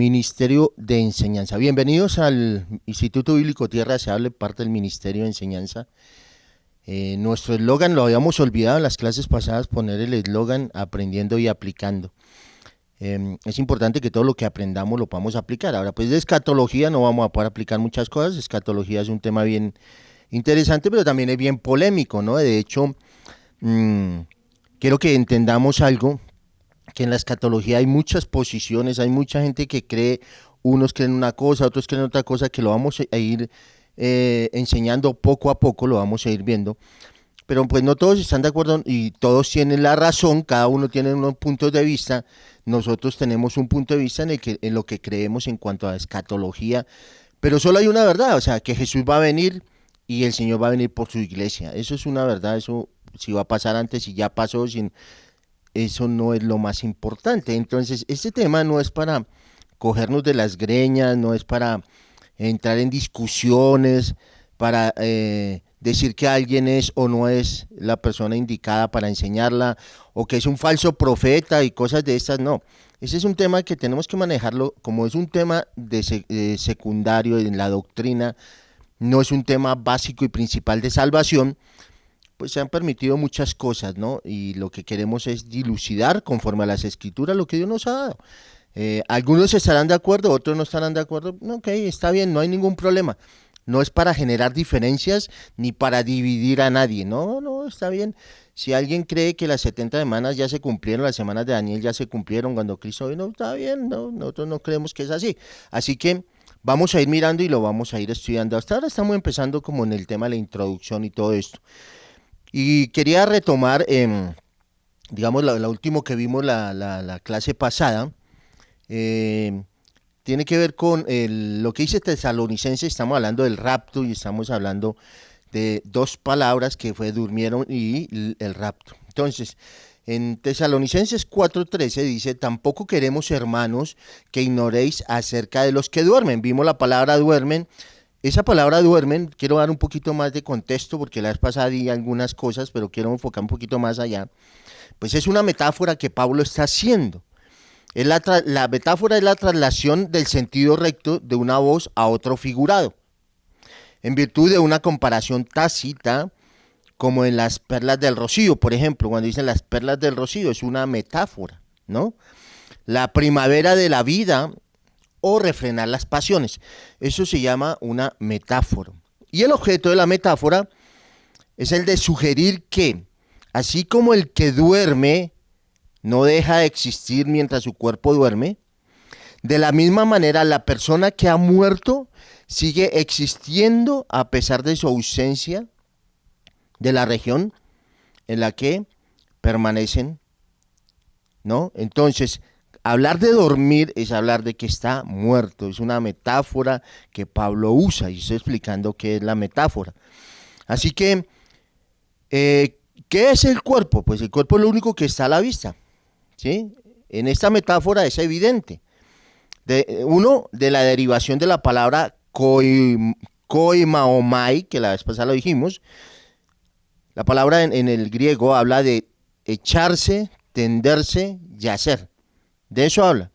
Ministerio de Enseñanza. Bienvenidos al Instituto Bíblico Tierra Se Hable, parte del Ministerio de Enseñanza. Nuestro eslogan lo habíamos olvidado en las clases pasadas, poner el eslogan aprendiendo y aplicando. Es importante que todo lo que aprendamos lo podamos aplicar. Ahora, pues de escatología no vamos a poder aplicar muchas cosas. Escatología es un tema bien interesante, pero también es bien polémico, ¿no? De hecho, quiero que entendamos algo, que en la escatología hay muchas posiciones, hay mucha gente que cree, unos creen una cosa, otros creen otra cosa, que lo vamos a ir enseñando poco a poco, lo vamos a ir viendo. Pero pues no todos están de acuerdo y todos tienen la razón, cada uno tiene unos puntos de vista. Nosotros tenemos un punto de vista en lo que creemos en cuanto a escatología, pero solo hay una verdad, o sea, que Jesús va a venir y el Señor va a venir por su iglesia. Eso es una verdad, eso si va a pasar antes, si ya pasó, eso no es lo más importante. Entonces, este tema no es para cogernos de las greñas, no es para entrar en discusiones, para decir que alguien es o no es la persona indicada para enseñarla, o que es un falso profeta y cosas de estas, no. Ese es un tema que tenemos que manejarlo, como es un tema de secundario en la doctrina, no es un tema básico y principal de salvación. Pues se han permitido muchas cosas, ¿no? Y lo que queremos es dilucidar conforme a las escrituras lo que Dios nos ha dado. Algunos estarán de acuerdo, otros no estarán de acuerdo. No, ok, está bien, no hay ningún problema. No es para generar diferencias ni para dividir a nadie. No, no, está bien. Si alguien cree que las 70 semanas ya se cumplieron, las semanas de Daniel ya se cumplieron cuando Cristo vino, está bien, no, nosotros no creemos que es así. Así que vamos a ir mirando y lo vamos a ir estudiando. Hasta ahora estamos empezando como en el tema de la introducción y todo esto. Y quería retomar, digamos, lo último que vimos la clase pasada, eh, tiene que ver con lo que dice Tesalonicenses. Estamos hablando del rapto y estamos hablando de dos palabras que fue durmieron y el rapto. Entonces, en Tesalonicenses 4:13 dice: tampoco queremos, hermanos, que ignoréis acerca de los que duermen. Vimos la palabra duermen. Esa palabra duermen, quiero dar un poquito más de contexto porque la vez pasada di algunas cosas, pero quiero enfocar un poquito más allá. Pues es una metáfora que Pablo está haciendo. La metáfora es la traslación del sentido recto de una voz a otro figurado, en virtud de una comparación tácita, como en las perlas del rocío, por ejemplo, cuando dicen las perlas del rocío, es una metáfora, ¿no? La primavera de la vida o refrenar las pasiones. Eso se llama una metáfora. Y el objeto de la metáfora es el de sugerir que, así como el que duerme no deja de existir mientras su cuerpo duerme, de la misma manera la persona que ha muerto sigue existiendo a pesar de su ausencia de la región en la que permanecen, ¿no? Entonces, hablar de dormir es hablar de que está muerto, es una metáfora que Pablo usa y estoy explicando qué es la metáfora. Así que, ¿qué es el cuerpo? Pues el cuerpo es lo único que está a la vista, ¿sí? En esta metáfora es evidente. De la derivación de la palabra koimaomai, que la vez pasada lo dijimos, la palabra en el griego habla de echarse, tenderse, yacer. De eso habla.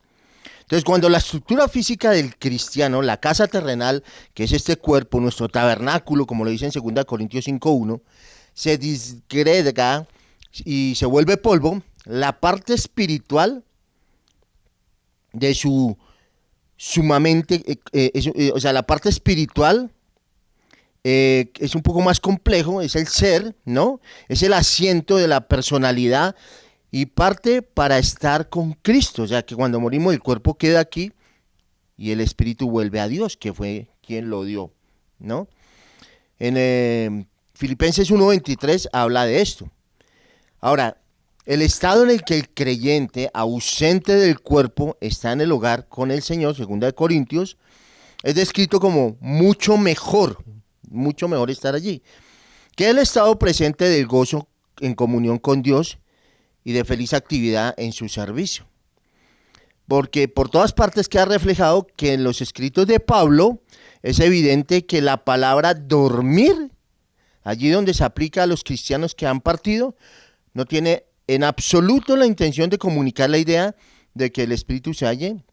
Entonces, cuando la estructura física del cristiano, la casa terrenal, que es este cuerpo, nuestro tabernáculo, como lo dice en 2 Corintios 5:1, se disgrega y se vuelve polvo, la parte espiritual de su sumamente, o sea, la parte espiritual es un poco más complejo, es el ser, ¿no? Es el asiento de la personalidad y parte para estar con Cristo, o sea que cuando morimos el cuerpo queda aquí y el espíritu vuelve a Dios, que fue quien lo dio, ¿no? En Filipenses 1:23 habla de esto. Ahora, el estado en el que el creyente, ausente del cuerpo, está en el hogar con el Señor, 2 Corintios, es descrito como mucho mejor estar allí, que el estado presente del gozo en comunión con Dios y de feliz actividad en su servicio. Porque por todas partes queda reflejado que en los escritos de Pablo es evidente que la palabra dormir, allí donde se aplica a los cristianos que han partido, no tiene en absoluto la intención de comunicar la idea de que el espíritu se halle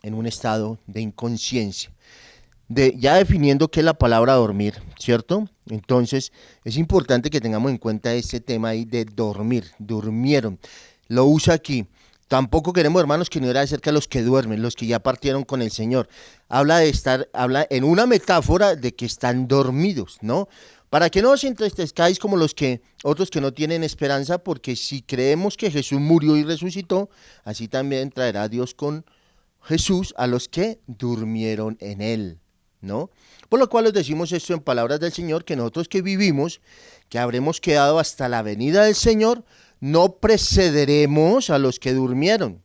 en un estado de inconsciencia. Ya definiendo qué es la palabra dormir, ¿cierto? Entonces es importante que tengamos en cuenta este tema ahí de dormir, durmieron. Lo usa aquí. Tampoco queremos, hermanos, que no era acerca de los que duermen, los que ya partieron con el Señor. Habla en una metáfora de que están dormidos, ¿no? Para que no os entristezcáis como otros que no tienen esperanza, porque si creemos que Jesús murió y resucitó, así también traerá Dios con Jesús a los que durmieron en él, ¿no? Por lo cual os decimos esto en palabras del Señor, que nosotros que vivimos, que habremos quedado hasta la venida del Señor, no precederemos a los que durmieron,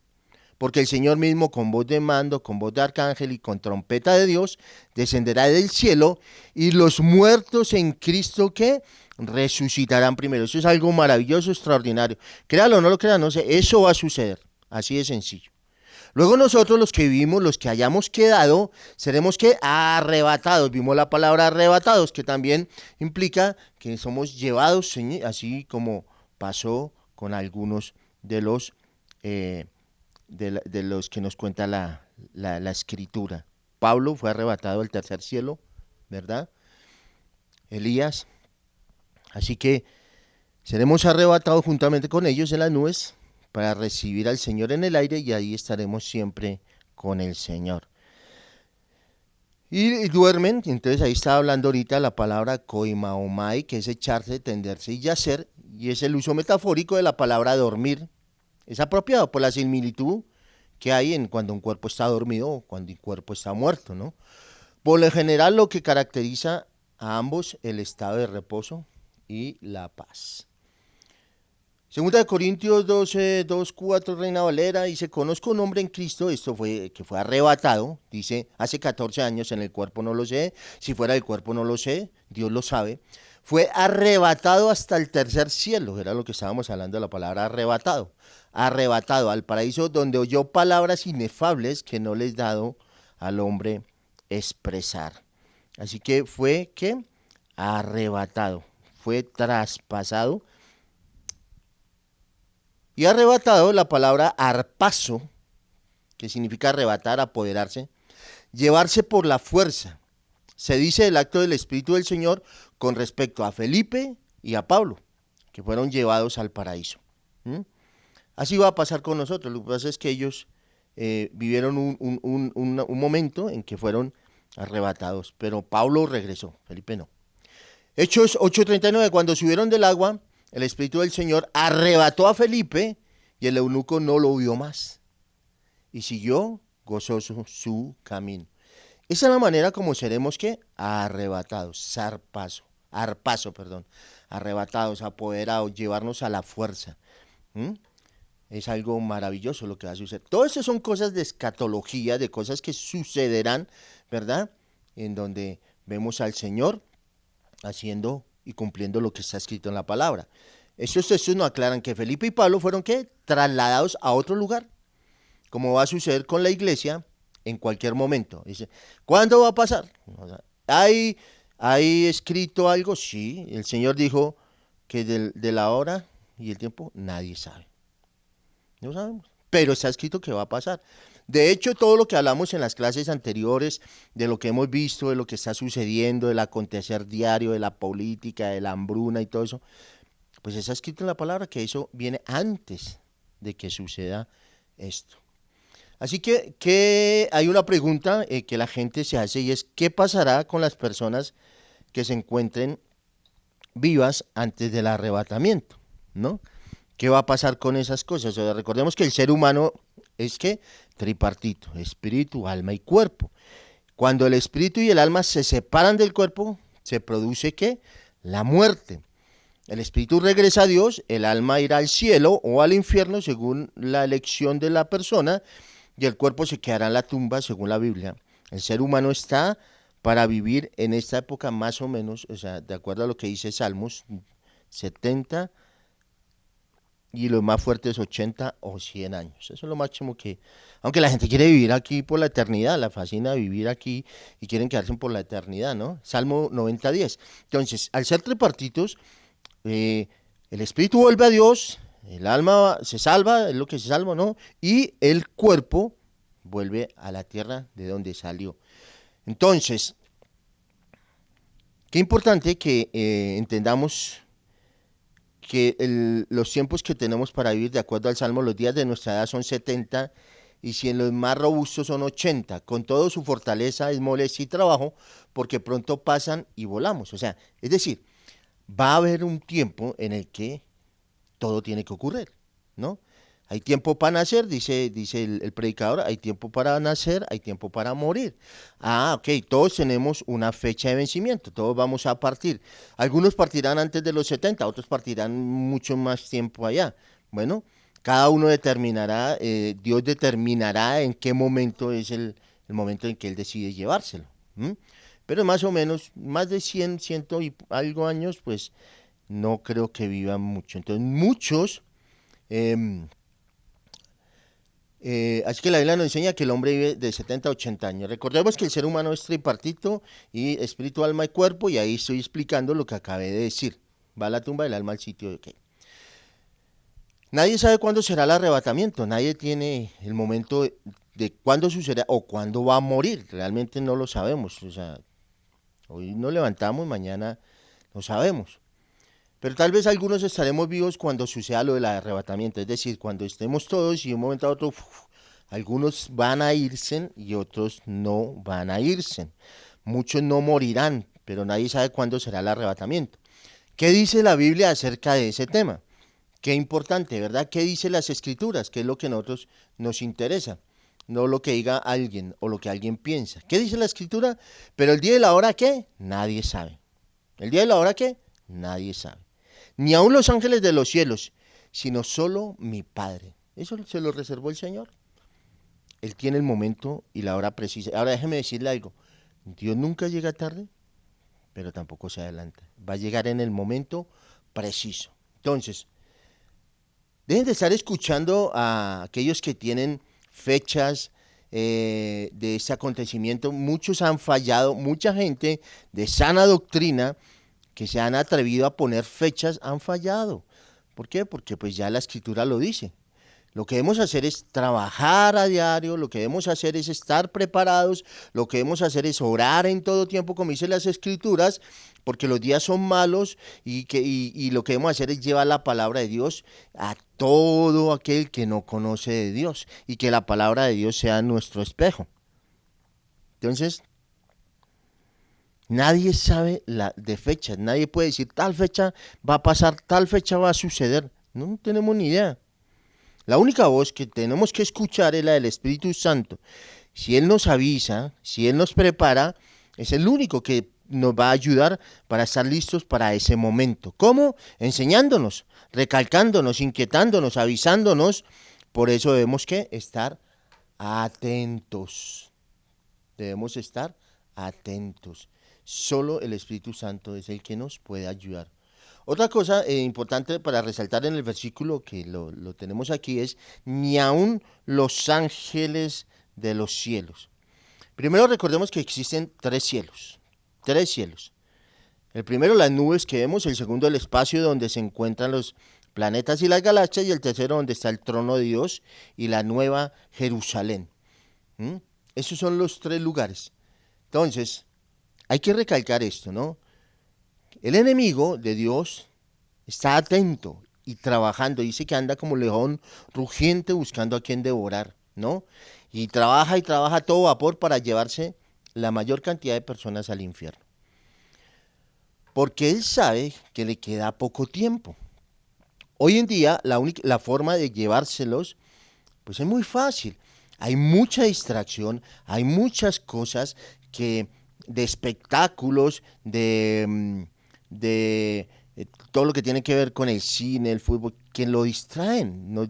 porque el Señor mismo con voz de mando, con voz de arcángel y con trompeta de Dios, descenderá del cielo y los muertos en Cristo que resucitarán primero. Eso es algo maravilloso, extraordinario. Créalo o no lo créalo, no sé, eso va a suceder, así de sencillo. Luego nosotros los que vivimos, los que hayamos quedado, seremos que arrebatados. Vimos la palabra arrebatados, que también implica que somos llevados, así como pasó con algunos de los que nos cuenta la escritura. Pablo fue arrebatado al tercer cielo, ¿verdad? Elías. Así que seremos arrebatados juntamente con ellos en las nubes para recibir al Señor en el aire y ahí estaremos siempre con el Señor. Y duermen, entonces ahí está hablando ahorita la palabra koimaomai, que es echarse, tenderse y yacer, y es el uso metafórico de la palabra dormir. Es apropiado por la similitud que hay en cuando un cuerpo está dormido o cuando un cuerpo está muerto, ¿no? Por lo general lo que caracteriza a ambos el estado de reposo y la paz. Segunda de Corintios 12, 2, 4, Reina Valera, dice, conozco un hombre en Cristo, que fue arrebatado, dice, hace 14 años, en el cuerpo no lo sé, si fuera del cuerpo no lo sé, Dios lo sabe, fue arrebatado hasta el tercer cielo, era lo que estábamos hablando de la palabra arrebatado al paraíso donde oyó palabras inefables que no les dado al hombre expresar. Así que fue, ¿qué? Arrebatado, fue traspasado. Y arrebatado, la palabra arpazo, que significa arrebatar, apoderarse, llevarse por la fuerza. Se dice el acto del Espíritu del Señor con respecto a Felipe y a Pablo, que fueron llevados al paraíso. Así va a pasar con nosotros. Lo que pasa es que ellos vivieron un momento en que fueron arrebatados, pero Pablo regresó, Felipe no. Hechos 8:39, cuando subieron del agua, el Espíritu del Señor arrebató a Felipe y el eunuco no lo vio más y siguió gozoso su camino. Esa es la manera como seremos que arrebatados, arrebatados, apoderados, llevarnos a la fuerza. Es algo maravilloso lo que va a suceder. Todo eso son cosas de escatología, de cosas que sucederán, ¿verdad? En donde vemos al Señor haciendo y cumpliendo lo que está escrito en la palabra. Estos textos nos aclaran que Felipe y Pablo fueron ¿qué? Trasladados a otro lugar, como va a suceder con la iglesia en cualquier momento. Dice, ¿cuándo va a pasar? O sea, ¿hay escrito algo? Sí, el Señor dijo que de la hora y el tiempo nadie sabe. No sabemos, pero está escrito que va a pasar. De hecho, todo lo que hablamos en las clases anteriores, de lo que hemos visto, de lo que está sucediendo, del acontecer diario, de la política, de la hambruna y todo eso, pues está escrito en la palabra que eso viene antes de que suceda esto. Así que hay una pregunta que la gente se hace y es, ¿qué pasará con las personas que se encuentren vivas antes del arrebatamiento? ¿No? ¿Qué va a pasar con esas cosas? O sea, recordemos que el ser humano es que tripartito, espíritu, alma y cuerpo. Cuando el espíritu y el alma se separan del cuerpo, se produce ¿qué? La muerte. El espíritu regresa a Dios, el alma irá al cielo o al infierno según la elección de la persona y el cuerpo se quedará en la tumba según la Biblia. El ser humano está para vivir en esta época más o menos, o sea, de acuerdo a lo que dice Salmos 70 y lo más fuerte es 80 o 100 años. Eso es lo máximo que... Aunque la gente quiere vivir aquí por la eternidad, la fascina vivir aquí y quieren quedarse por la eternidad, ¿no? Salmo 90:10. Entonces, al ser tripartitos, el espíritu vuelve a Dios, el alma se salva, es lo que se salva, ¿no? Y el cuerpo vuelve a la tierra de donde salió. Entonces, qué importante que entendamos que los tiempos que tenemos para vivir, de acuerdo al Salmo, los días de nuestra edad son 70, y si en los más robustos son 80, con todo su fortaleza, es molestia y trabajo, porque pronto pasan y volamos. O sea, es decir, va a haber un tiempo en el que todo tiene que ocurrir, ¿no? Hay tiempo para nacer, dice el predicador, hay tiempo para nacer, hay tiempo para morir. Ah, ok, todos tenemos una fecha de vencimiento, todos vamos a partir. Algunos partirán antes de los 70, otros partirán mucho más tiempo allá. Bueno, cada uno determinará, Dios determinará en qué momento es el momento en que Él decide llevárselo. ¿M? Pero más o menos, más de 100, ciento y algo años, pues no creo que vivan mucho. Entonces, muchos... Eh, así que la Biblia nos enseña que el hombre vive de 70 a 80 años. Recordemos que el ser humano es tripartito, y espíritu, alma y cuerpo, y ahí estoy explicando lo que acabé de decir. Va a la tumba, el alma al sitio de qué. Nadie sabe cuándo será el arrebatamiento, nadie tiene el momento de cuándo sucederá o cuándo va a morir, realmente no lo sabemos. O sea, hoy nos levantamos, mañana no sabemos. Pero tal vez algunos estaremos vivos cuando suceda lo del arrebatamiento, es decir, cuando estemos todos y de un momento a otro, algunos van a irse y otros no van a irse. Muchos no morirán, pero nadie sabe cuándo será el arrebatamiento. ¿Qué dice la Biblia acerca de ese tema? Qué importante, ¿verdad? ¿Qué dice las Escrituras? ¿Qué es lo que a nosotros nos interesa? No lo que diga alguien o lo que alguien piensa. ¿Qué dice la Escritura? Pero el día y la hora, ¿qué? Nadie sabe. ¿El día y la hora, qué? Nadie sabe. Ni aun los ángeles de los cielos, sino solo mi Padre. Eso se lo reservó el Señor. Él tiene el momento y la hora precisa. Ahora déjeme decirle algo. Dios nunca llega tarde, pero tampoco se adelanta. Va a llegar en el momento preciso. Entonces, dejen de estar escuchando a aquellos que tienen fechas de ese acontecimiento. Muchos han fallado, mucha gente de sana doctrina que se han atrevido a poner fechas han fallado. ¿Por qué? Porque pues ya la escritura lo dice. Lo que debemos hacer es trabajar a diario, lo que debemos hacer es estar preparados, lo que debemos hacer es orar en todo tiempo, como dicen las escrituras, porque los días son malos, y lo que debemos hacer es llevar la palabra de Dios a todo aquel que no conoce de Dios, y que la palabra de Dios sea nuestro espejo. Entonces, nadie sabe de fechas, nadie puede decir tal fecha va a pasar, tal fecha va a suceder. No tenemos ni idea. La única voz que tenemos que escuchar es la del Espíritu Santo. Si Él nos avisa, si Él nos prepara, es el único que nos va a ayudar para estar listos para ese momento. ¿Cómo? Enseñándonos, recalcándonos, inquietándonos, avisándonos. Por eso debemos que estar atentos. Debemos estar atentos. Solo el Espíritu Santo es el que nos puede ayudar. Otra cosa importante para resaltar en el versículo que lo tenemos aquí es, ni aun los ángeles de los cielos. Primero recordemos que existen tres cielos, tres cielos. El primero, las nubes que vemos; el segundo, el espacio donde se encuentran los planetas y las galaxias; y el tercero, donde está el trono de Dios y la nueva Jerusalén. ¿Mm? Esos son los tres lugares. Entonces, hay que recalcar esto, ¿no? El enemigo de Dios está atento y trabajando. Dice que anda como león rugiente buscando a quien devorar, ¿no? Y trabaja a todo vapor para llevarse la mayor cantidad de personas al infierno. Porque él sabe que le queda poco tiempo. Hoy en día la forma de llevárselos pues es muy fácil. Hay mucha distracción, hay muchas cosas que de espectáculos, de todo lo que tiene que ver con el cine, el fútbol, que lo distraen, nos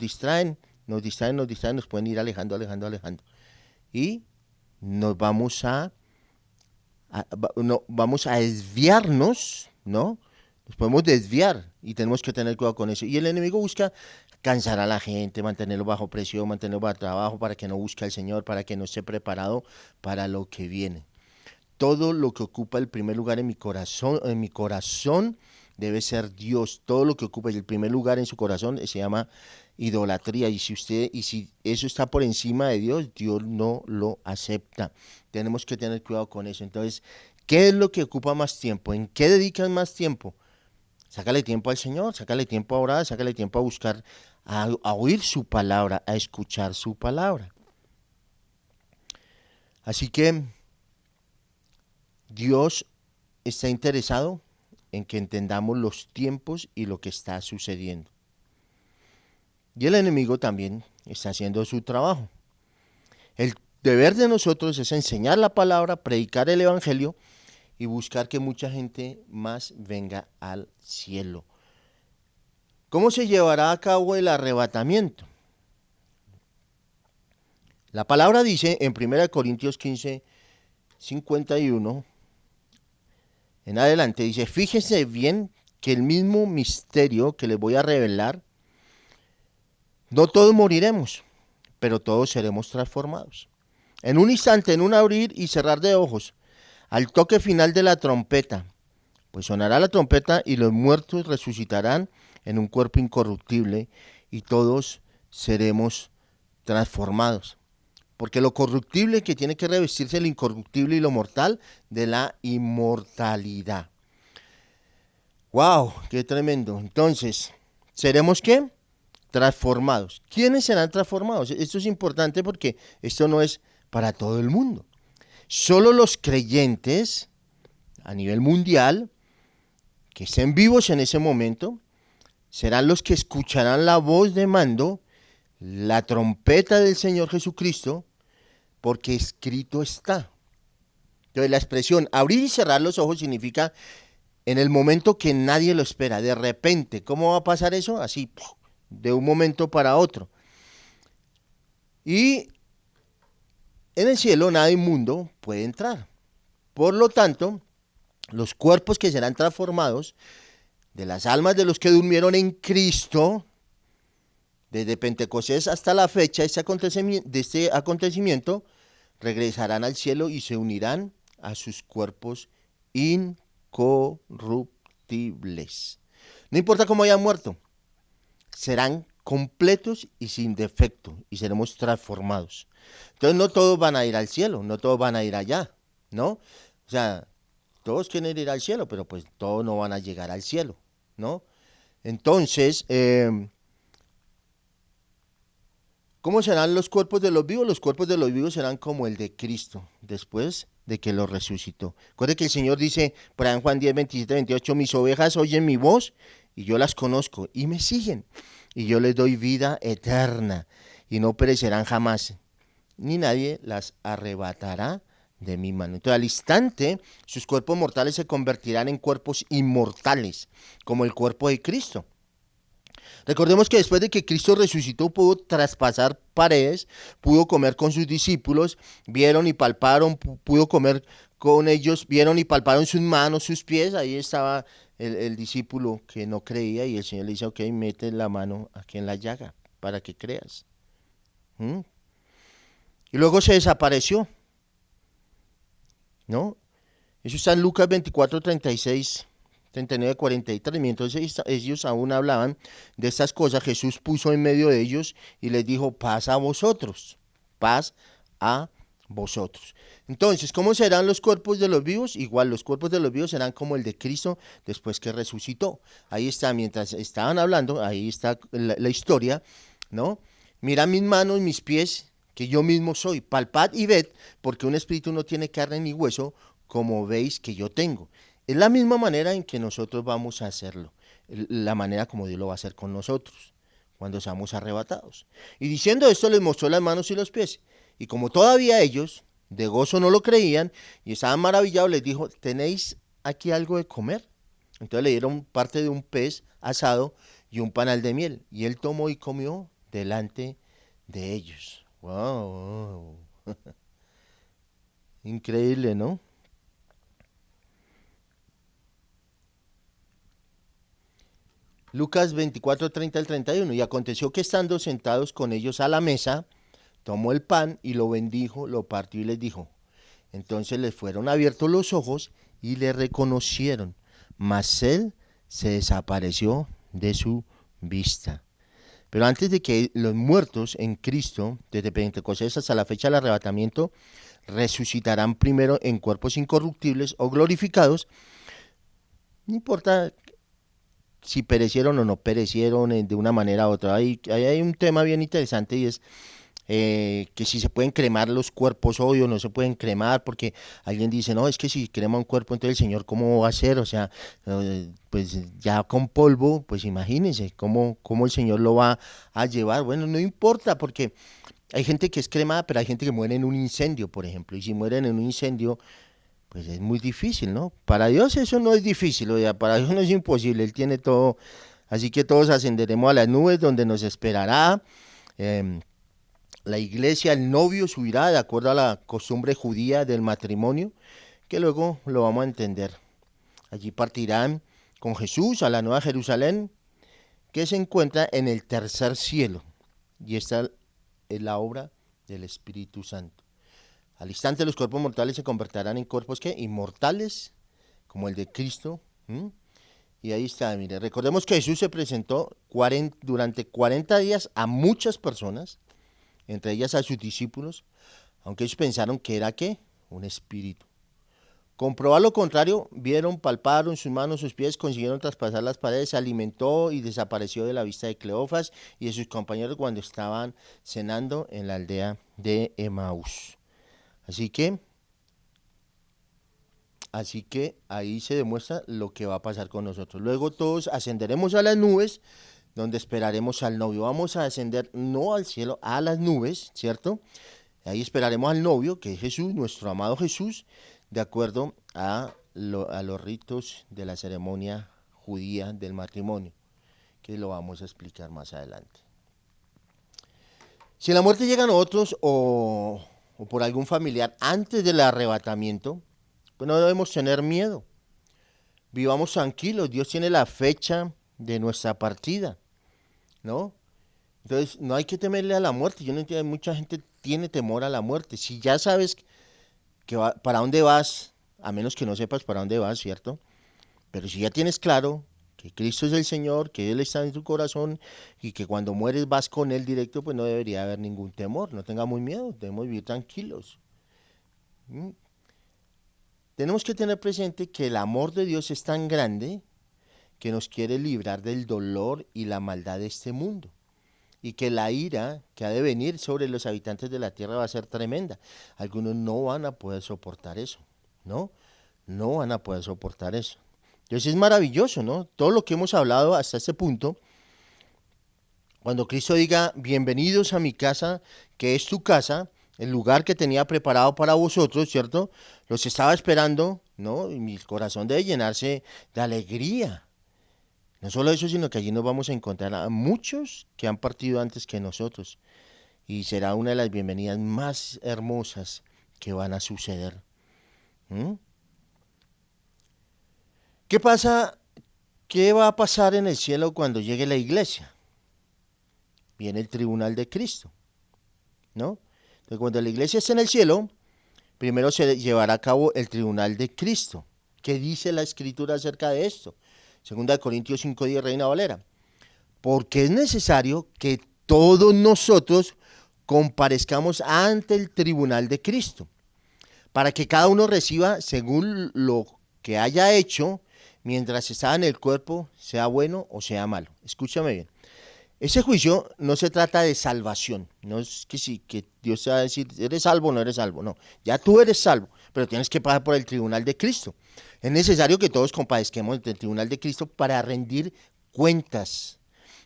pueden ir alejando, alejando, alejando. Y nos vamos a desviarnos, ¿no? Nos podemos desviar y tenemos que tener cuidado con eso. Y el enemigo busca cansar a la gente, mantenerlo bajo presión, mantenerlo bajo trabajo, para que no busque al Señor, para que no esté preparado para lo que viene. Todo lo que ocupa el primer lugar en mi corazón debe ser Dios. Todo lo que ocupa el primer lugar en su corazón se llama idolatría. Y si eso está por encima de Dios, Dios no lo acepta. Tenemos que tener cuidado con eso. Entonces, ¿qué es lo que ocupa más tiempo? ¿En qué dedicas más tiempo? Sácale tiempo al Señor, sácale tiempo a orar, sácale tiempo a buscar, a oír su palabra, a escuchar su palabra. Así que Dios está interesado en que entendamos los tiempos y lo que está sucediendo. Y el enemigo también está haciendo su trabajo. El deber de nosotros es enseñar la palabra, predicar el evangelio y buscar que mucha gente más venga al cielo. ¿Cómo se llevará a cabo el arrebatamiento? La palabra dice en 1 Corintios 15, 51, en adelante, dice, fíjense bien que el mismo misterio que les voy a revelar, no todos moriremos, pero todos seremos transformados. En un instante, en un abrir y cerrar de ojos, al toque final de la trompeta, pues sonará la trompeta y los muertos resucitarán en un cuerpo incorruptible y todos seremos transformados. Porque lo corruptible que tiene que revestirse el incorruptible y lo mortal de la inmortalidad. ¡Wow! ¡Qué tremendo! Entonces, ¿seremos qué? Transformados. ¿Quiénes serán transformados? Esto es importante porque esto no es para todo el mundo. Solo los creyentes a nivel mundial que estén vivos en ese momento serán los que escucharán la voz de mando, la trompeta del Señor Jesucristo, porque escrito está. Entonces la expresión abrir y cerrar los ojos significa en el momento que nadie lo espera, de repente. ¿Cómo va a pasar eso? Así, de un momento para otro. Y en el cielo nada inmundo puede entrar. Por lo tanto, los cuerpos que serán transformados de las almas de los que durmieron en Cristo, desde Pentecostés hasta la fecha de este acontecimiento, regresarán al cielo y se unirán a sus cuerpos incorruptibles. No importa cómo hayan muerto, serán completos y sin defecto y seremos transformados. Entonces no todos van a ir al cielo, no todos van a ir allá, ¿no? O sea, todos quieren ir al cielo, pero pues todos no van a llegar al cielo, ¿no? Entonces, ¿cómo serán los cuerpos de los vivos? Los cuerpos de los vivos serán como el de Cristo, después de que lo resucitó. Recuerde que el Señor dice, por ahí en Juan 10, 27, 28, mis ovejas oyen mi voz y yo las conozco y me siguen. Y yo les doy vida eterna y no perecerán jamás, ni nadie las arrebatará de mi mano. Entonces al instante sus cuerpos mortales se convertirán en cuerpos inmortales, como el cuerpo de Cristo. Recordemos que después de que Cristo resucitó pudo traspasar paredes, pudo comer con sus discípulos, vieron y palparon, pudo comer con ellos, vieron y palparon sus manos, sus pies. Ahí estaba el discípulo que no creía y el Señor le dice, ok, mete la mano aquí en la llaga para que creas. Y luego se desapareció, ¿no? Eso está en Lucas 24, 36, 39, 43. Mientras ellos aún hablaban de estas cosas, Jesús puso en medio de ellos y les dijo, paz a vosotros, paz a vosotros. Entonces, ¿cómo serán los cuerpos de los vivos? Igual, los cuerpos de los vivos serán como el de Cristo después que resucitó. Ahí está, mientras estaban hablando, ahí está la historia, ¿no? Mira mis manos, mis pies, que yo mismo soy. Palpad y ved, porque un espíritu no tiene carne ni hueso, como veis que yo tengo. Es la misma manera en que nosotros vamos a hacerlo, la manera como Dios lo va a hacer con nosotros, cuando seamos arrebatados. Y diciendo esto les mostró las manos y los pies. Y como todavía ellos de gozo no lo creían y estaban maravillados, les dijo, ¿tenéis aquí algo de comer? Entonces le dieron parte de un pez asado y un panal de miel. Y él tomó y comió delante de ellos. ¡Wow! Increíble, ¿no? Lucas 24, 30 al 31. Y aconteció que estando sentados con ellos a la mesa, tomó el pan y lo bendijo, lo partió y les dijo. Entonces les fueron abiertos los ojos y le reconocieron, mas él se desapareció de su vista. Pero antes de que los muertos en Cristo, desde Pentecostés hasta la fecha del arrebatamiento, resucitarán primero en cuerpos incorruptibles o glorificados, no importa si perecieron o no perecieron de una manera u otra. Hay un tema bien interesante y es que si se pueden cremar los cuerpos hoy o no se pueden cremar, porque alguien dice, no, es que si crema un cuerpo, entonces el Señor, ¿cómo va a ser? O sea, pues ya con polvo, pues imagínense cómo el Señor lo va a llevar. Bueno, no importa, porque hay gente que es cremada, pero hay gente que muere en un incendio, por ejemplo, y si mueren en un incendio, pues es muy difícil, ¿no? Para Dios eso no es difícil, o sea, para Dios no es imposible, Él tiene todo, así que todos ascenderemos a las nubes donde nos esperará. Eh, la iglesia, el novio subirá de acuerdo a la costumbre judía del matrimonio, que luego lo vamos a entender. Allí partirán con Jesús a la Nueva Jerusalén, que se encuentra en el tercer cielo, y esta es la obra del Espíritu Santo. Al instante los cuerpos mortales se convertirán en cuerpos ¿qué? Inmortales, como el de Cristo. Y ahí está, mire, recordemos que Jesús se presentó durante 40 días a muchas personas, entre ellas a sus discípulos, aunque ellos pensaron que era ¿qué? Un espíritu. Comprobar lo contrario, vieron, palparon sus manos, sus pies, consiguieron traspasar las paredes, se alimentó y desapareció de la vista de Cleofas y de sus compañeros cuando estaban cenando en la aldea de Emaús. Así que ahí se demuestra lo que va a pasar con nosotros. Luego todos ascenderemos a las nubes, donde esperaremos al novio. Vamos a ascender no al cielo, a las nubes, ¿cierto? Ahí esperaremos al novio, que es Jesús, nuestro amado Jesús, de acuerdo a los ritos de la ceremonia judía del matrimonio, que lo vamos a explicar más adelante. Si la muerte llega a nosotros o por algún familiar antes del arrebatamiento, pues no debemos tener miedo. Vivamos tranquilos, Dios tiene la fecha de nuestra partida, ¿no? Entonces no hay que temerle a la muerte. Yo no entiendo, mucha gente tiene temor a la muerte. Si ya sabes para dónde vas, a menos que no sepas para dónde vas, ¿cierto? Pero si ya tienes claro que Cristo es el Señor, que Él está en tu corazón y que cuando mueres vas con Él directo, pues no debería haber ningún temor. No tengamos miedo, debemos vivir tranquilos. Tenemos que tener presente que el amor de Dios es tan grande que nos quiere librar del dolor y la maldad de este mundo. Y que la ira que ha de venir sobre los habitantes de la tierra va a ser tremenda. Algunos no van a poder soportar eso, ¿no? No van a poder soportar eso. Entonces es maravilloso, ¿no? Todo lo que hemos hablado hasta este punto, cuando Cristo diga, bienvenidos a mi casa, que es tu casa, el lugar que tenía preparado para vosotros, ¿cierto? Los estaba esperando, ¿no? Y mi corazón debe llenarse de alegría. No solo eso, sino que allí nos vamos a encontrar a muchos que han partido antes que nosotros. Y será una de las bienvenidas más hermosas que van a suceder. ¿Qué pasa? ¿Qué va a pasar en el cielo cuando llegue la iglesia? Viene el tribunal de Cristo, ¿no? Entonces, cuando la iglesia esté en el cielo, primero se llevará a cabo el tribunal de Cristo. ¿Qué dice la Escritura acerca de esto? 2 Corintios 5:10, Reina Valera. Porque es necesario que todos nosotros comparezcamos ante el tribunal de Cristo, para que cada uno reciba según lo que haya hecho mientras estaba en el cuerpo, sea bueno o sea malo. Escúchame bien. Ese juicio no se trata de salvación, no es que Dios te va a decir, eres salvo o no eres salvo, no, ya tú eres salvo, pero tienes que pasar por el tribunal de Cristo. Es necesario que todos compadezcamos ante el tribunal de Cristo para rendir cuentas,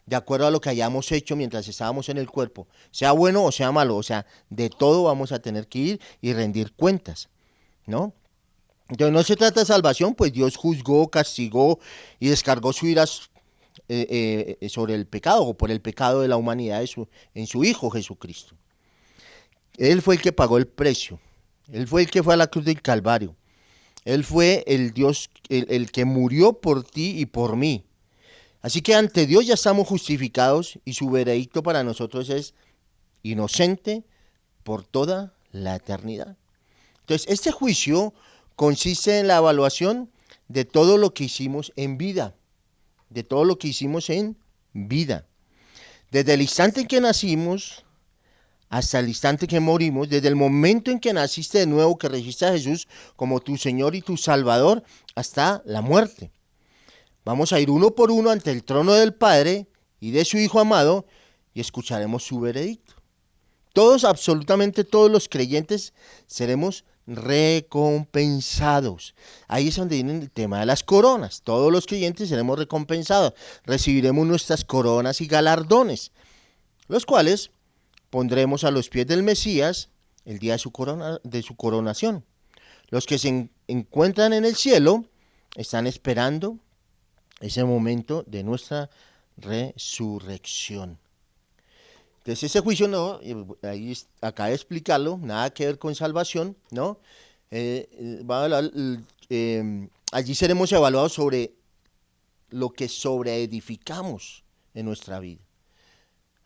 de acuerdo a lo que hayamos hecho mientras estábamos en el cuerpo, sea bueno o sea malo, o sea, de todo vamos a tener que ir y rendir cuentas, ¿no? Entonces no se trata de salvación, pues Dios juzgó, castigó y descargó su ira sobre el pecado o por el pecado de la humanidad en su Hijo Jesucristo. Él fue el que pagó el precio, Él fue el que fue a la cruz del Calvario, Él fue el Dios, el que murió por ti y por mí. Así que ante Dios ya estamos justificados y su veredicto para nosotros es inocente por toda la eternidad. Entonces, este juicio consiste en la evaluación de todo lo que hicimos en vida. de todo lo que hicimos en vida. Desde el instante en que nacimos hasta el instante que morimos, desde el momento en que naciste de nuevo, que recibiste a Jesús como tu Señor y tu Salvador, hasta la muerte. Vamos a ir uno por uno ante el trono del Padre y de su Hijo amado y escucharemos su veredicto. Todos, absolutamente todos los creyentes seremos recompensados. Ahí es donde viene el tema de las coronas. Todos los creyentes seremos recompensados. Recibiremos nuestras coronas y galardones, los cuales pondremos a los pies del Mesías el día de su coronación. Los que se encuentran en el cielo están esperando ese momento de nuestra resurrección. Entonces ese juicio no, acaba de explicarlo, nada que ver con salvación, ¿no? Allí seremos evaluados sobre lo que sobreedificamos en nuestra vida.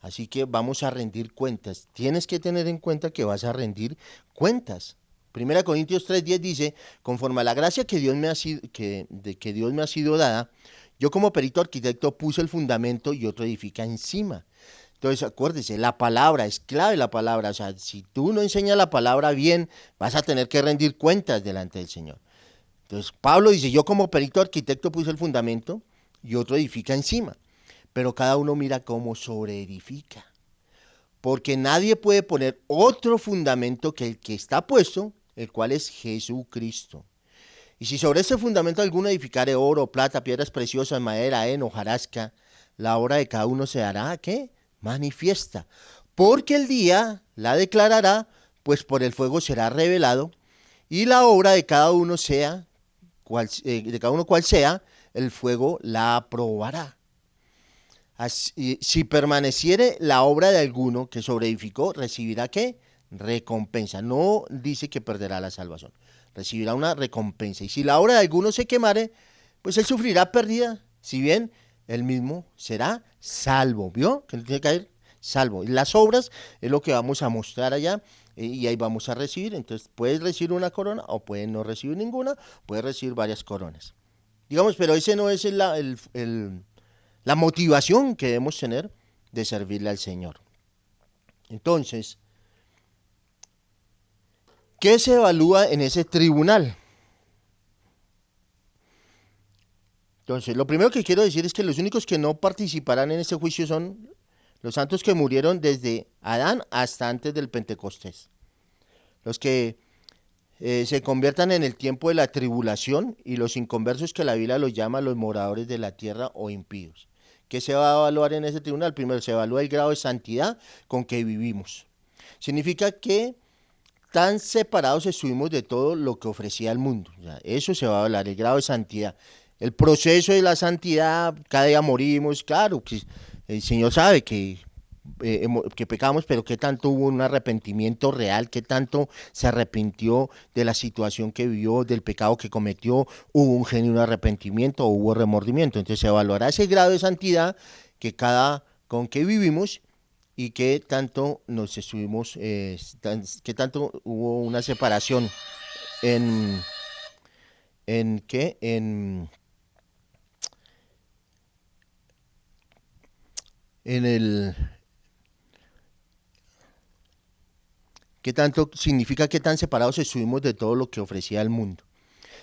Así que vamos a rendir cuentas. Tienes que tener en cuenta que vas a rendir cuentas. 1 Corintios 3:10 dice, conforme a la gracia que Dios me ha sido dada, yo como perito arquitecto puse el fundamento y otro edifica encima. Entonces, acuérdese, la palabra es clave, la palabra. O sea, si tú no enseñas la palabra bien, vas a tener que rendir cuentas delante del Señor. Entonces, Pablo dice, yo como perito arquitecto puse el fundamento y otro edifica encima. Pero cada uno mira cómo sobreedifica. Porque nadie puede poner otro fundamento que el que está puesto, el cual es Jesucristo. Y si sobre ese fundamento alguno edificare oro, plata, piedras preciosas, madera, heno, hojarasca, la obra de cada uno se hará, ¿qué? Manifiesta. Porque el día la declarará, pues por el fuego será revelado, y la obra de cada uno cual sea, el fuego la aprobará. Así, si permaneciere la obra de alguno que sobreedificó, recibirá ¿qué? Recompensa. No dice que perderá la salvación. Recibirá una recompensa. Y si la obra de alguno se quemare, pues él sufrirá pérdida. Si bien él mismo será salvo. ¿Vio? Que él tiene que caer salvo. Y las obras es lo que vamos a mostrar allá. Y ahí vamos a recibir. Entonces, puedes recibir una corona o puedes no recibir ninguna. Puedes recibir varias coronas. Digamos, pero ese no es la motivación que debemos tener de servirle al Señor. Entonces, ¿qué se evalúa en ese tribunal? Entonces, lo primero que quiero decir es que los únicos que no participarán en ese juicio son los santos que murieron desde Adán hasta antes del Pentecostés. Los que se conviertan en el tiempo de la tribulación y los inconversos que la Biblia los llama los moradores de la tierra o impíos. ¿Qué se va a evaluar en ese tribunal? Primero, se evalúa el grado de santidad con que vivimos. Significa que tan separados estuvimos de todo lo que ofrecía el mundo. O sea, eso se va a evaluar, el grado de santidad. El proceso de la santidad, cada día morimos, claro, que el Señor sabe que pecamos, pero qué tanto hubo un arrepentimiento real, qué tanto se arrepintió de la situación que vivió, del pecado que cometió, hubo un genuino arrepentimiento o hubo remordimiento. Entonces se evaluará ese grado de santidad con que vivimos y qué tanto nos estuvimos, qué tanto hubo una separación en qué, en el ¿qué tanto significa qué tan separados estuvimos de todo lo que ofrecía el mundo?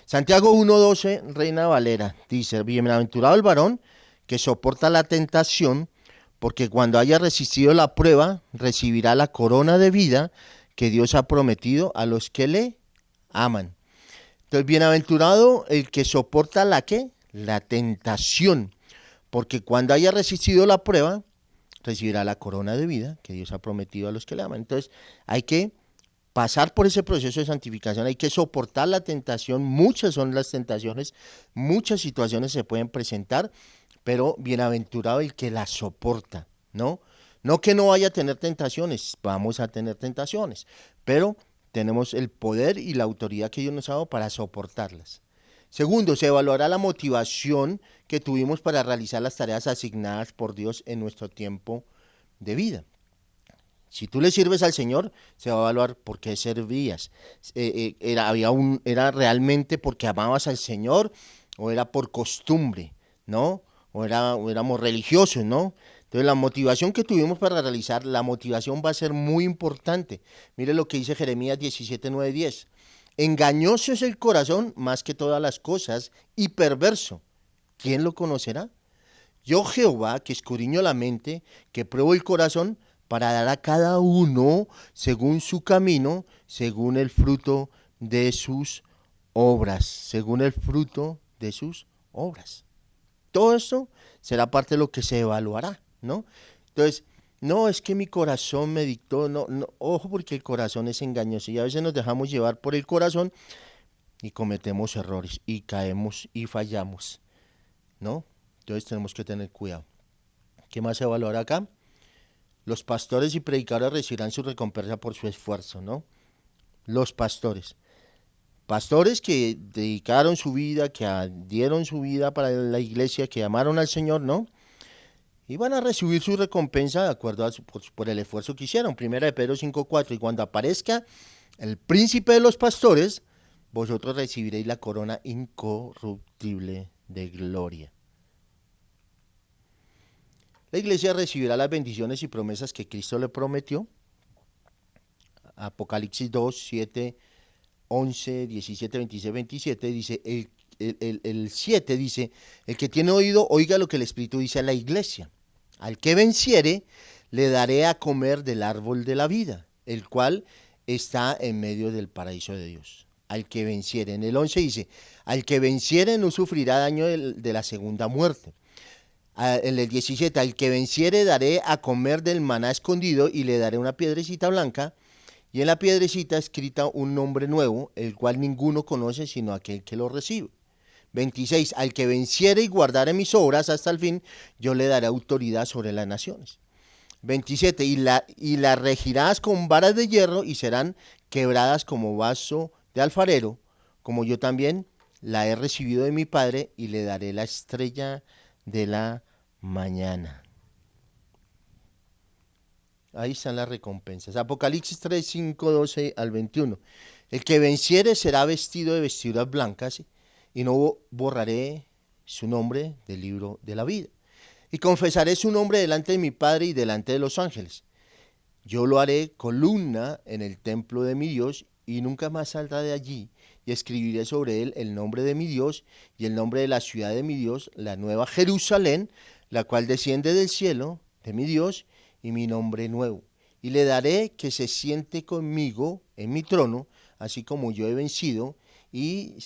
Santiago 1:12, Reina Valera, dice, bienaventurado el varón que soporta la tentación, porque cuando haya resistido la prueba, recibirá la corona de vida que Dios ha prometido a los que le aman. Entonces, bienaventurado el que soporta la ¿qué? La tentación, porque cuando haya resistido la prueba, recibirá la corona de vida que Dios ha prometido a los que le aman. Entonces, hay que pasar por ese proceso de santificación, hay que soportar la tentación, muchas son las tentaciones, muchas situaciones se pueden presentar, pero bienaventurado el que las soporta, ¿no? No que no vaya a tener tentaciones, vamos a tener tentaciones, pero tenemos el poder y la autoridad que Dios nos ha dado para soportarlas. Segundo, se evaluará la motivación que tuvimos para realizar las tareas asignadas por Dios en nuestro tiempo de vida. Si tú le sirves al Señor, se va a evaluar por qué servías. ¿Era realmente porque amabas al Señor o era por costumbre, ¿no? o éramos religiosos, ¿no? Entonces la motivación que tuvimos para realizar, la motivación va a ser muy importante. Mire lo que dice Jeremías 17, 9, 10. Engañoso es el corazón más que todas las cosas y perverso. ¿Quién lo conocerá? Yo Jehová, que escudriño la mente, que pruebo el corazón, para dar a cada uno según su camino, según el fruto de sus obras, según el fruto de sus obras. Todo esto será parte de lo que se evaluará, ¿no? Entonces, no es que mi corazón me dictó, no, no, ojo porque el corazón es engañoso y a veces nos dejamos llevar por el corazón y cometemos errores y caemos y fallamos, ¿no? Entonces tenemos que tener cuidado. ¿Qué más se evaluará acá? Los pastores y predicadores recibirán su recompensa por su esfuerzo, ¿no? Los pastores. Pastores que dedicaron su vida, que dieron su vida para la iglesia, que amaron al Señor, ¿no? Y van a recibir su recompensa de acuerdo a por el esfuerzo que hicieron. Primera de Pedro 5:4. Y cuando aparezca el príncipe de los pastores, vosotros recibiréis la corona incorruptible de gloria. La iglesia recibirá las bendiciones y promesas que Cristo le prometió. Apocalipsis 2, 7, 11, 17, 26, 27 dice, el 7 dice, el que tiene oído, oiga lo que el Espíritu dice a la iglesia. Al que venciere, le daré a comer del árbol de la vida, el cual está en medio del paraíso de Dios. Al que venciere. En el 11 dice, al que venciere no sufrirá daño de la segunda muerte. En el 17, al que venciere daré a comer del maná escondido y le daré una piedrecita blanca y en la piedrecita escrita un nombre nuevo, el cual ninguno conoce sino aquel que lo recibe. 26, al que venciere y guardare mis obras hasta el fin, yo le daré autoridad sobre las naciones. 27, y la regirás con varas de hierro y serán quebradas como vaso de alfarero, como yo también la he recibido de mi Padre y le daré la estrella de la mañana. Ahí están las recompensas. Apocalipsis 3, 5, 12 al 21. El que venciere será vestido de vestiduras blancas y no borraré su nombre del libro de la vida. Y confesaré su nombre delante de mi Padre y delante de los ángeles. Yo lo haré columna en el templo de mi Dios y nunca más saldrá de allí. Y escribiré sobre él el nombre de mi Dios y el nombre de la ciudad de mi Dios, la nueva Jerusalén, la cual desciende del cielo de mi Dios, y mi nombre nuevo. Y le daré que se siente conmigo en mi trono, así como yo he vencido y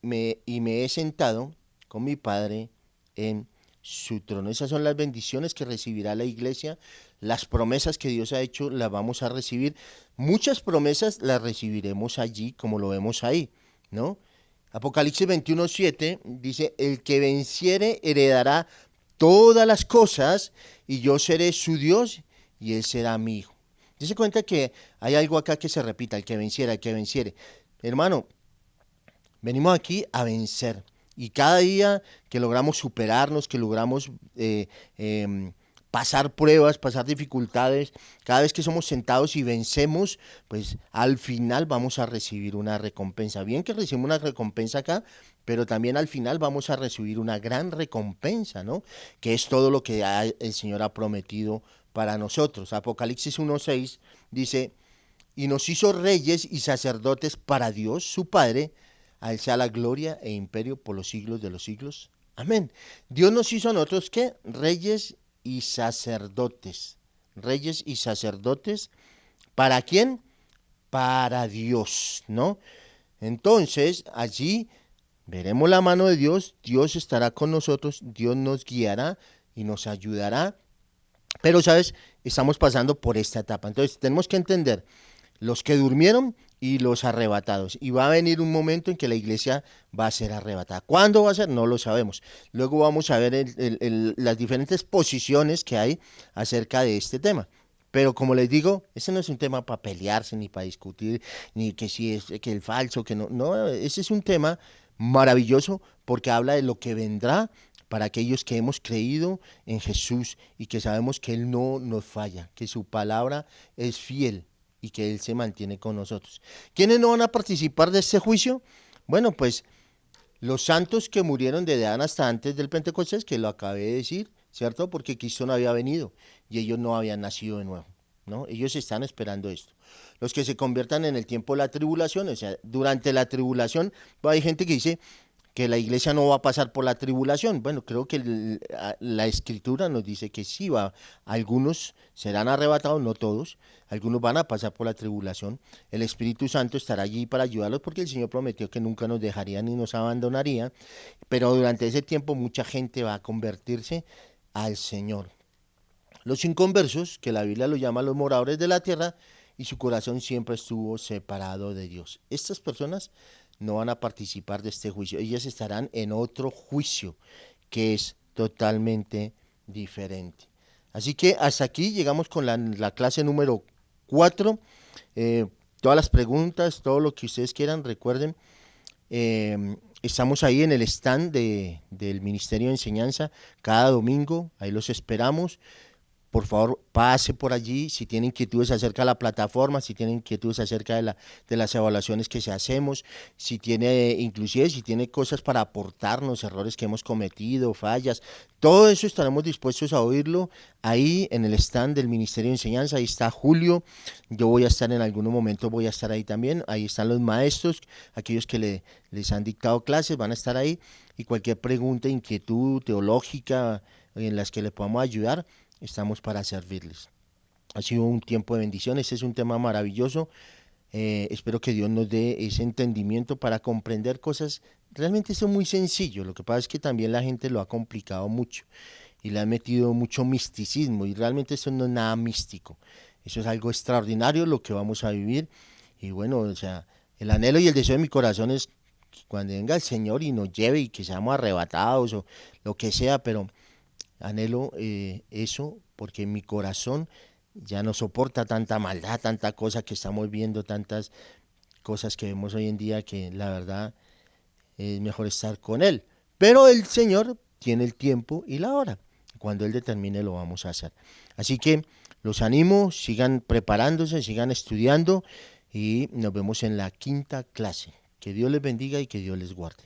me he sentado con mi Padre en su trono. Esas son las bendiciones que recibirá la iglesia, las promesas que Dios ha hecho las vamos a recibir. Muchas promesas las recibiremos allí, como lo vemos ahí, ¿no? Apocalipsis 21:7 dice, el que venciere heredará todas las cosas y yo seré su Dios y él será mi hijo. Dese cuenta que hay algo acá que se repita, el que venciera, el que venciere. Hermano, venimos aquí a vencer y cada día que logramos superarnos, que logramos pasar pruebas, pasar dificultades, cada vez que somos sentados y vencemos, pues al final vamos a recibir una recompensa. Bien que recibimos una recompensa acá, pero también al final vamos a recibir una gran recompensa, ¿no? Que es todo lo que el Señor ha prometido para nosotros. Apocalipsis 1:6 dice, y nos hizo reyes y sacerdotes para Dios, su Padre, a él sea la gloria e imperio por los siglos de los siglos. Amén. Dios nos hizo a nosotros, ¿qué? Reyes y sacerdotes. Reyes y sacerdotes. ¿Para quién? Para Dios, ¿no? Entonces, allí veremos la mano de Dios, Dios estará con nosotros, Dios nos guiará y nos ayudará. Pero, ¿sabes? Estamos pasando por esta etapa. Entonces, tenemos que entender los que durmieron y los arrebatados. Y va a venir un momento en que la iglesia va a ser arrebatada. ¿Cuándo va a ser? No lo sabemos. Luego vamos a ver las diferentes posiciones que hay acerca de este tema. Pero como les digo, ese no es un tema para pelearse, ni para discutir, ni que si es que el falso, que no. No, ese es un tema maravilloso porque habla de lo que vendrá para aquellos que hemos creído en Jesús y que sabemos que Él no nos falla, que su palabra es fiel y que Él se mantiene con nosotros. ¿Quiénes no van a participar de este juicio? Bueno, pues Los santos que murieron desde Adán hasta antes del Pentecostés, que lo acabé de decir, ¿cierto? Porque Cristo no había venido y ellos no habían nacido de nuevo, ¿no? Ellos están esperando esto. Los que se conviertan en el tiempo de la tribulación, o sea, durante la tribulación, hay gente que dice que la iglesia no va a pasar por la tribulación. Bueno, creo que la escritura nos dice que sí va, algunos serán arrebatados, no todos, algunos van a pasar por la tribulación. El Espíritu Santo estará allí para ayudarlos porque el Señor prometió que nunca nos dejaría ni nos abandonaría, pero durante ese tiempo mucha gente va a convertirse al Señor. Los inconversos, que la Biblia los llama los moradores de la tierra, y su corazón siempre estuvo separado de Dios. Estas personas no van a participar de este juicio, ellas estarán en otro juicio que es totalmente diferente. Así que hasta aquí llegamos con la clase número 4. Todas las preguntas, todo lo que ustedes quieran, recuerden, estamos ahí en el stand del Ministerio de Enseñanza cada domingo, ahí los esperamos. Por favor, pase por allí, si tiene inquietudes acerca de la plataforma, si tiene inquietudes acerca de las evaluaciones que se hacemos, si tiene, inclusive si tiene cosas para aportarnos, errores que hemos cometido, fallas, todo eso estaremos dispuestos a oírlo ahí en el stand del Ministerio de Enseñanza. Ahí está Julio, yo voy a estar en algún momento, voy a estar ahí también, ahí están los maestros, aquellos que les han dictado clases, van a estar ahí, y cualquier pregunta, inquietud teológica en las que le podamos ayudar, estamos para servirles. Ha sido un tiempo de bendición, este es un tema maravilloso. Espero que Dios nos dé ese entendimiento para comprender cosas. Realmente eso es muy sencillo, lo que pasa es que también la gente lo ha complicado mucho y le ha metido mucho misticismo, y realmente eso no es nada místico. Eso es algo extraordinario lo que vamos a vivir. Y bueno, o sea, el anhelo y el deseo de mi corazón es que cuando venga el Señor y nos lleve y que seamos arrebatados o lo que sea, pero anhelo eso porque mi corazón ya no soporta tanta maldad, tanta cosa que estamos viendo, tantas cosas que vemos hoy en día, que la verdad es mejor estar con Él. Pero el Señor tiene el tiempo y la hora. Cuando Él determine lo vamos a hacer. Así que los animo, sigan preparándose, sigan estudiando, y nos vemos en la quinta clase. Que Dios les bendiga y que Dios les guarde.